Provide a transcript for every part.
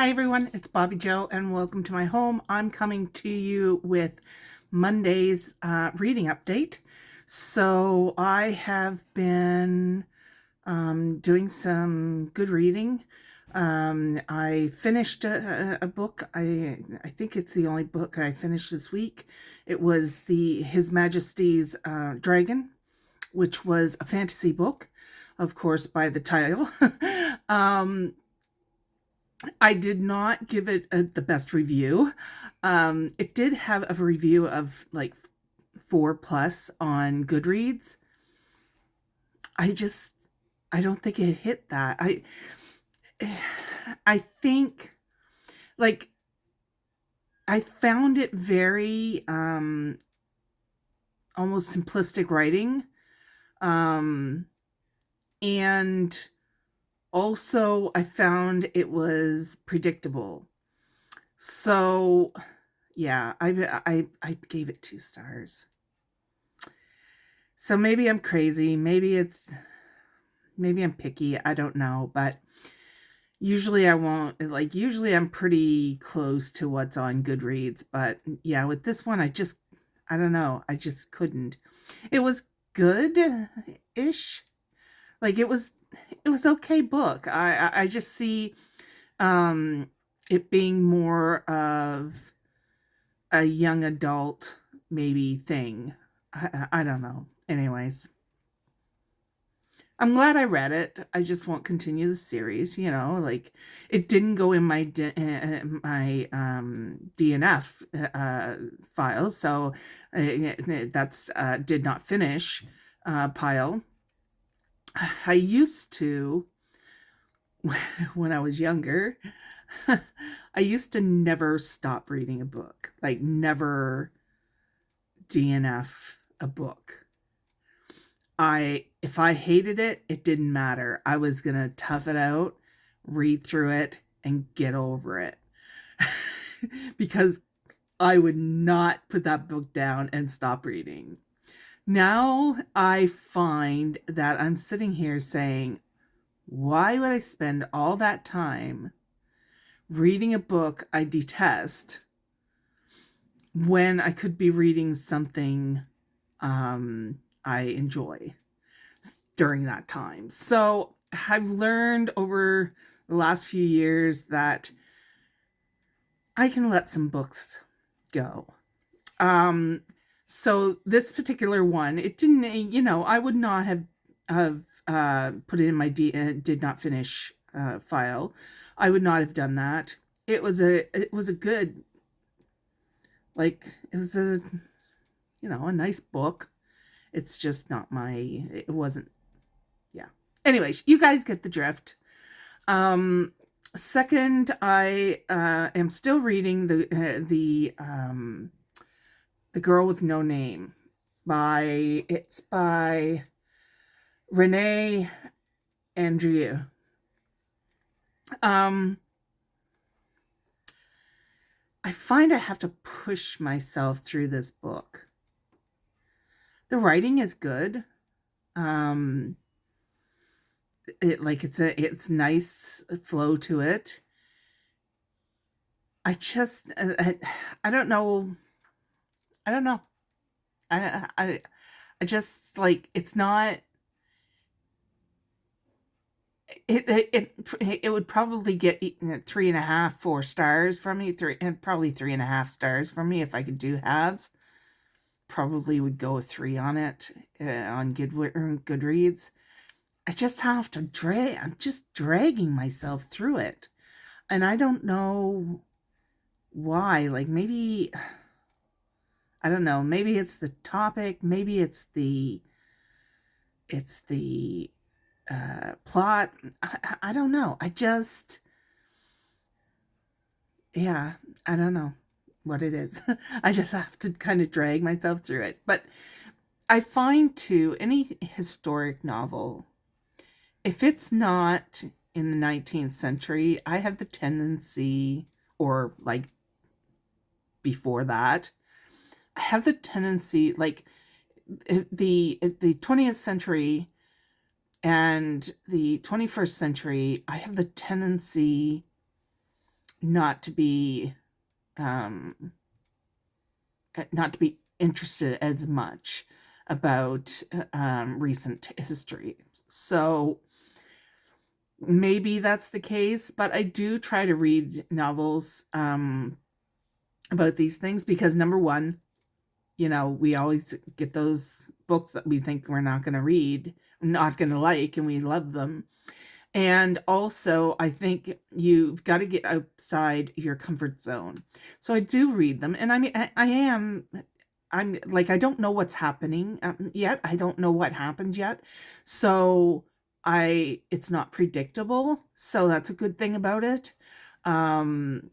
Hi everyone, it's Bobbi-Jo and welcome to my home. I'm coming to you with Monday's reading update. So I have been doing some good reading. I finished a book. I think it's the only book I finished this week. It was His Majesty's Dragon, which was a fantasy book, of course, by the title. I did not give it the best review. It did have a review of like 4+ on Goodreads. I don't think it hit that. I think like I found it very almost simplistic writing. And also I found it was predictable. So yeah, I gave it 2 stars. So maybe I'm crazy, maybe I'm picky, I don't know, but usually I won't, like, usually I'm pretty close to what's on Goodreads, but yeah, with this one I don't know, I just couldn't. It was good-ish. Like it was okay book. I just see it being more of a young adult maybe thing. I don't know. Anyways, I'm glad I read it. I just won't continue the series, like it didn't go in my DNF files, so that's did not finish pile. I used to, when I was younger, I used to never stop reading a book, like never DNF a book. If I hated it, it didn't matter. I was going to tough it out, read through it, and get over it. Because I would not put that book down and stop reading. Now I find that I'm sitting here saying, why would I spend all that time reading a book I detest when I could be reading something I enjoy during that time? So I've learned over the last few years that I can let some books go. So this particular one, it didn't, I would not have put it in my did not finish file. I would not have done that. It was a good, like, it was a nice book. It's just not it wasn't, yeah. Anyways, you guys get the drift. Second, I am still reading the Girl with No Name by Reine, Andrieu. I find I have to push myself through this book. The writing is good. It's nice flow to it. I just I don't know. I don't know. I just, like, it's not. It would probably get 3.5, 4 stars from me. Probably 3.5 stars from me if I could do halves. Probably would go a 3 on it on Goodreads. I just have to I'm just dragging myself through it, and I don't know why. Like, maybe, I don't know. Maybe it's the topic. Maybe it's the plot. I don't know. Yeah, I don't know what it is. I just have to kind of drag myself through it. But I find too, any historic novel, if it's not in the 19th century, I have the tendency, or like before that, I have the tendency, like, the 20th century and the 21st century, I have the tendency not to be um, not to be interested as much about recent history. So maybe that's the case, but I do try to read novels about these things because number one, we always get those books that we think we're not going to read, not going to like, and we love them. And also, I think you've got to get outside your comfort zone. So I do read them. And I mean, I'm like, I don't know what's happening yet. I don't know what happened yet. So it's not predictable. So that's a good thing about it. Um,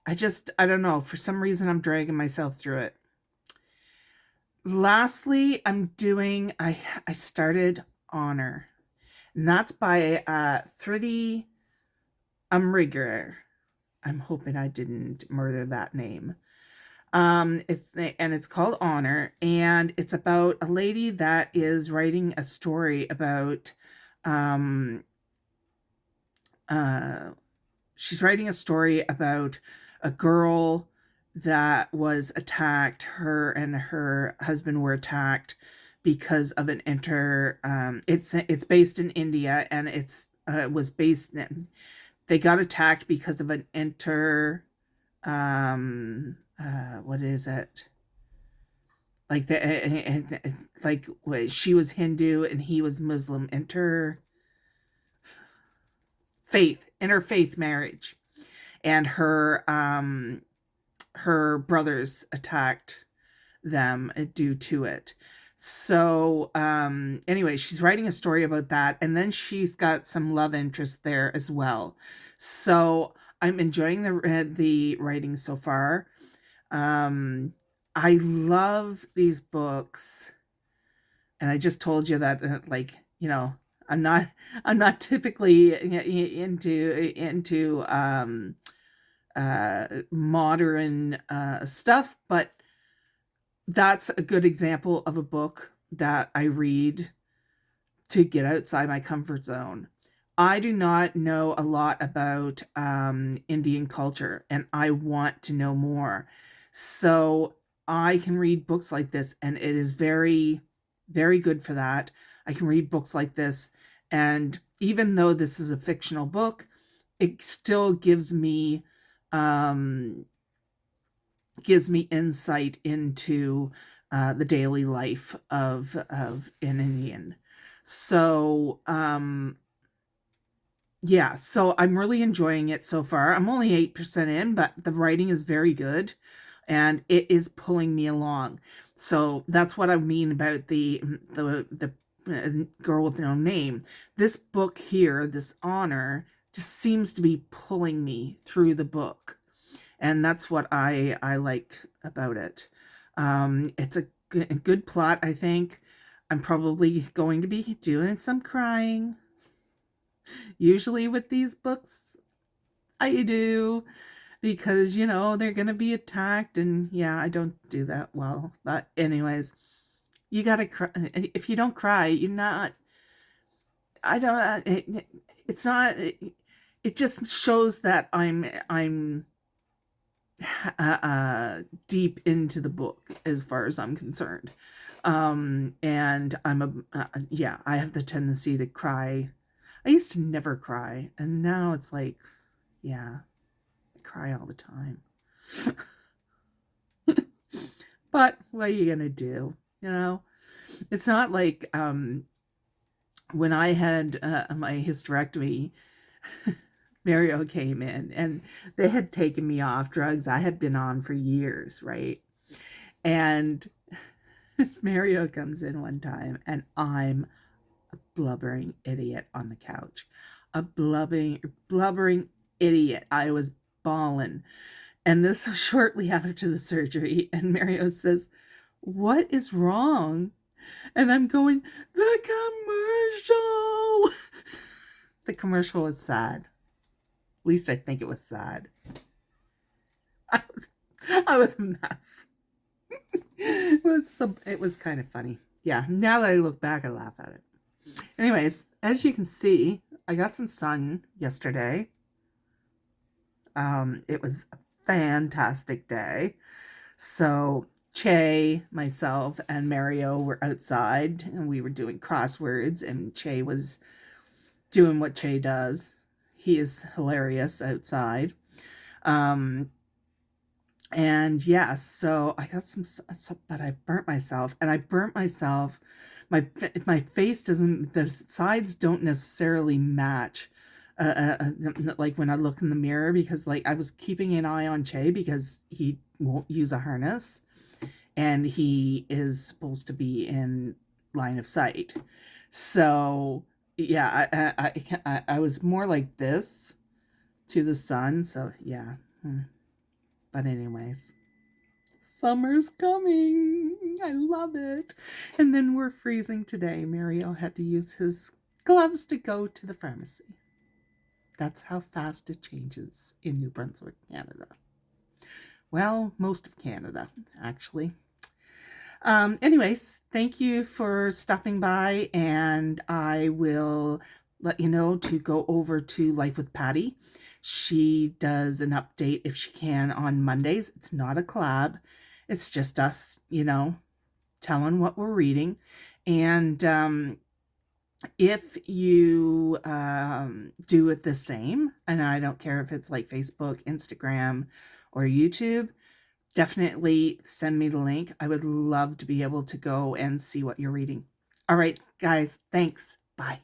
I don't know. For some reason, I'm dragging myself through it. Lastly, I started Honor. And that's by Thrity Umrigar. I'm hoping I didn't murder that name. It's called Honor, and it's about a lady that is writing a story about she's writing a story about a girl that was attacked. Her and her husband were attacked because of an it's based in India, and was based in, they got attacked because of an what is it, like like she was Hindu and he was Muslim, interfaith marriage, and her brothers attacked them due to it. So anyway, she's writing a story about that, and then she's got some love interest there as well. So I'm enjoying the writing so far. I love these books, and I just told you that I'm not typically into modern stuff, but that's a good example of a book that I read to get outside my comfort zone. I do not know a lot about Indian culture, and I want to know more. So I can read books like this, and it is very, very good for that. I can read books like this, and even though this is a fictional book, it still gives me insight into the daily life of an Indian. So yeah, so I'm really enjoying it so far. I'm only 8% in, but the writing is very good and it is pulling me along. So that's what I mean about the girl with no name. This book here, this Honor, just seems to be pulling me through the book. And that's what I like about it. It's a good plot, I think. I'm probably going to be doing some crying. Usually with these books, I do, because, they're going to be attacked, and yeah, I don't do that well. But anyways, you got to cry. If you don't cry, you're not, I don't, it's not, it just shows that I'm deep into the book as far as I'm concerned. And yeah, I have the tendency to cry. I used to never cry, and now it's like, yeah, I cry all the time. But what are you gonna do? It's not like when I had my hysterectomy, Mario came in and they had taken me off drugs I had been on for years, right? And Mario comes in one time and I'm a blubbering idiot on the couch. A blubbering idiot. I was bawling. And this was shortly after the surgery. And Mario says, "What is wrong?" And I'm going, "The commercial." The commercial was sad. At least I think it was sad. I was a mess. It was kind of funny. Yeah, now that I look back, I laugh at it. Anyways, as you can see, I got some sun yesterday. It was a fantastic day. So Che, myself, and Mario were outside and we were doing crosswords, and Che was doing what Che does. He is hilarious outside. Um, and yeah, so I got some, but I burnt myself, and I burnt myself. My face doesn't, the sides don't necessarily match. Like when I look in the mirror, because like I was keeping an eye on Che because he won't use a harness, and he is supposed to be in line of sight. So yeah, I was more like this to the sun. So yeah. But anyways, summer's coming. I love it. And then we're freezing today. Mario had to use his gloves to go to the pharmacy. That's how fast it changes in New Brunswick, Canada. Well, most of Canada, actually. Anyways, thank you for stopping by, and I will let you know to go over to Life with Patty. She does an update if she can on Mondays. It's not a collab, it's just us, telling what we're reading. And if you do it the same, and I don't care if it's like Facebook, Instagram, or YouTube, definitely send me the link. I would love to be able to go and see what you're reading. All right, guys, thanks. Bye.